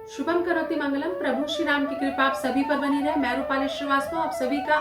शुभम करोति मंगलम। प्रभु श्री राम की कृपा आप सभी पर बनी रहे। मैं रूपाली श्रीवास्तव आप सभी का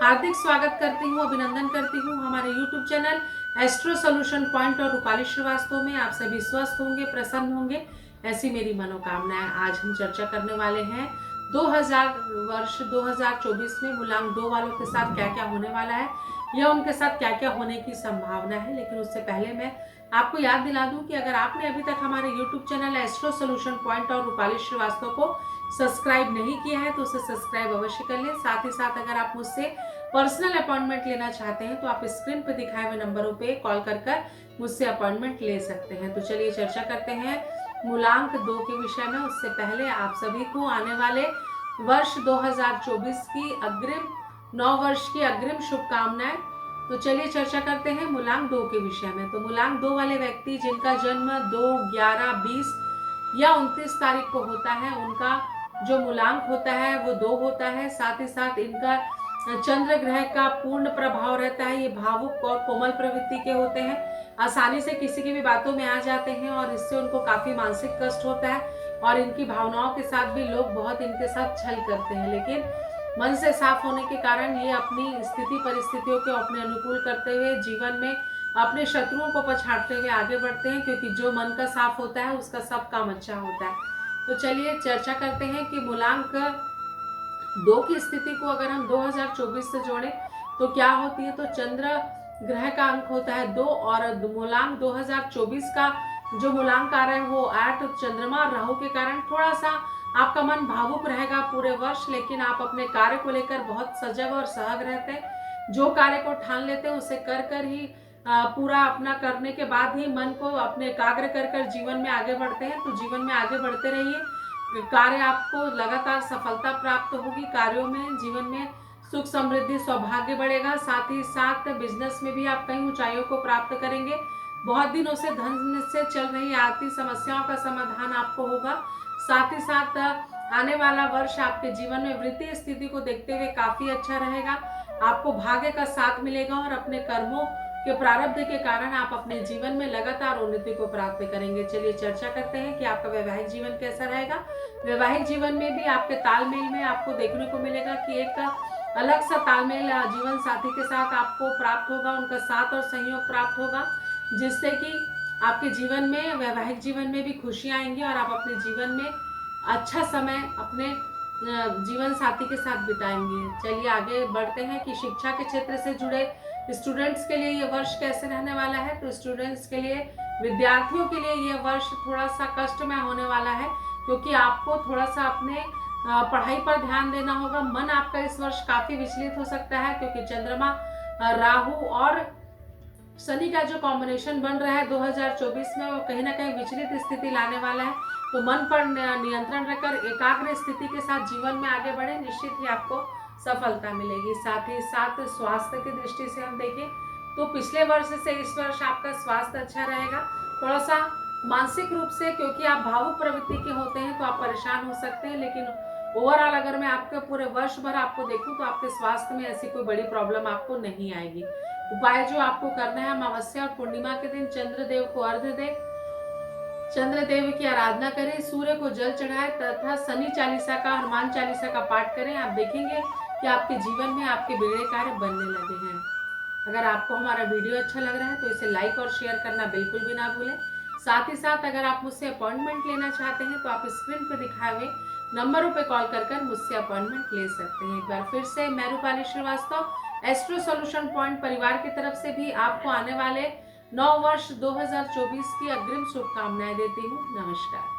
हार्दिक स्वागत करती हूँ, अभिनंदन करती हूँ हमारे YouTube channel astro solution point और रूपाली श्रीवास्तव में। आप सभी स्वस्थ होंगे, प्रसन्न होंगे, ऐसी मेरी मनोकामना है। आज हम चर्चा करने वाले हैं 2024 में मूलांक 2 वालों के साथ क्या क्या होने वाला है या उनके साथ क्या क्या होने की संभावना है। लेकिन उससे पहले मैं आपको याद दिला दूं कि अगर आपने अभी तक हमारे YouTube channel astro solution point और रूपाली श्रीवास्तव को सब्सक्राइब नहीं किया है तो उसे सब्सक्राइब अवश्य कर लें। साथ ही साथ अगर आप मुझसे पर्सनल अपॉइंटमेंट लेना चाहते हैं तो आप स्क्रीन पर दिखाए हुए नंबरों पे कॉल कर मुझसे अपॉइंटमेंट ले सकते हैं। तो चलिए चर्चा करते हैं मूलांक 2 के विषय में। उससे पहले आप सभी को आने वाले वर्ष 2024 की अग्रिम 9 वर्ष की अग्रिम शुभकामनाएं। तो चलिए चर्चा करते हैं मूलांक 2 के विषय में। तो मूलांक 2 वाले व्यक्ति जिनका जन्म 2, 11, 20 या 29 तारीख को होता है, उनका जो मूलांक होता है वो 2 होता है। साथ ही साथ इनका चंद्र ग्रह का पूर्ण प्रभाव रहता है। ये भावुक और कोमल प्रवृत्ति के होते हैं, आसानी से किसी की भी बातों में आ जाते हैं और इससे उनको काफी मानसिक कष्ट होता है और इनकी भावनाओं के साथ भी लोग बहुत इनके साथ छल करते हैं। लेकिन मन से साफ होने के कारण ये अपनी स्थिति परिस्थितियों को अपने अनुकूल करते हुए जीवन में अपने शत्रुओं को पछाड़ते हुए आगे बढ़ते हैं, क्योंकि जो मन का साफ होता है उसका सब काम अच्छा होता है। तो चलिए चर्चा करते हैं कि मूलांक 2 की स्थिति को अगर हम 2024 से जोड़ें तो क्या होती है। तो चंद्र ग्रह का अंक होता है 2 और मूलांक 2024 का जो मूलांक आ रहा है वो 8। चंद्रमा और राहु के कारण थोड़ा सा आपका मन भावुक रहेगा पूरे वर्ष, लेकिन आप अपने कार्य को लेकर बहुत सजग और सहज रहते हैं। जो कार्य को ठान लेते हैं उसे कर ही पूरा अपना करने के बाद ही मन को अपने एकाग्र कर जीवन में आगे बढ़ते हैं। तो जीवन में आगे बढ़ते रहिए, कार्य आपको लगातार सफलता प्राप्त होगी। कार्यों में, जीवन में सुख समृद्धि सौभाग्य बढ़ेगा। साथ ही साथ बिजनेस में भी आप कई ऊंचाइयों को प्राप्त करेंगे। बहुत दिनों से धन से चल रही आर्थिक समस्याओं का समाधान आपको होगा। साथ ही साथ आने वाला वर्ष आपके जीवन में वृत्तीय स्थिति को देखते हुए काफी अच्छा रहेगा। आपको भाग्य का साथ मिलेगा और अपने कर्मों के प्रारब्ध के कारण आप अपने जीवन में लगातार उन्नति को प्राप्त करेंगे। चलिए चर्चा करते हैं कि आपका वैवाहिक जीवन कैसा रहेगा। वैवाहिक जीवन में भी आपके तालमेल में आपको देखने को मिलेगा कि एक अलग सा तालमेल जीवन साथी के साथ आपको प्राप्त होगा। उनका साथ और सहयोग प्राप्त होगा, जिससे कि आपके जीवन में, वैवाहिक जीवन में भी खुशियां आएंगी और आप अपने जीवन में अच्छा समय अपने जीवन साथी के साथ बिताएंगे। चलिए आगे बढ़ते हैं कि शिक्षा के क्षेत्र से जुड़े स्टूडेंट्स के लिए ये वर्ष कैसे रहने वाला है। तो स्टूडेंट्स के लिए, विद्यार्थियों के लिए ये वर्ष थोड़ा सा कष्टमय होने वाला है, क्योंकि आपको थोड़ा सा अपने पढ़ाई पर ध्यान देना होगा। मन आपका इस वर्ष काफी विचलित हो सकता है, क्योंकि चंद्रमा, राहु और शनि का जो कॉम्बिनेशन बन रहा है 2024 में वो कहीं ना कहीं विचलित स्थिति लाने वाला है। तो मन पर नियंत्रण रखकर एकाग्र स्थिति के साथ जीवन में आगे बढ़े, निश्चित ही आपको सफलता मिलेगी। साथ ही साथ स्वास्थ्य की दृष्टि से हम देखें तो पिछले वर्ष से इस वर्ष आपका स्वास्थ्य अच्छा रहेगा। थोड़ा सा मानसिक रूप से, क्योंकि आप भावुक प्रवृत्ति के होते हैं, तो आप परेशान हो सकते हैं। लेकिन ओवरऑल अगर मैं आपके पूरे वर्ष भर आपको देखूं तो आपके स्वास्थ्य में ऐसी कोई बड़ी प्रॉब्लम आपको नहीं आएगी। उपाय जो आपको करना है, अमावस्या और पूर्णिमा के दिन चंद्रदेव को अर्घ्य दें, चंद्रदेव की आराधना करें, सूर्य को जल चढ़ाएं तथा शनि चालीसा का, हनुमान चालीसा का पाठ करें। आप देखेंगे कि आपके जीवन में आपके बिगड़े कार्य बनने लगे हैं। अगर आपको हमारा वीडियो अच्छा लग रहा है तो इसे लाइक और शेयर करना बिल्कुल भी ना भूलें। साथ ही साथ अगर आप मुझसे अपॉइंटमेंट लेना चाहते हैं तो आप स्क्रीन पर दिखाए हुए नंबरों पर कॉल कर मुझसे अपॉइंटमेंट ले सकते हैं। एक बार फिर से मैं Rupali Srivastava astro solution point परिवार की तरफ से भी आपको आने वाले 9 वर्ष 2024 की अग्रिम शुभकामनाएं देती हूँ। नमस्कार।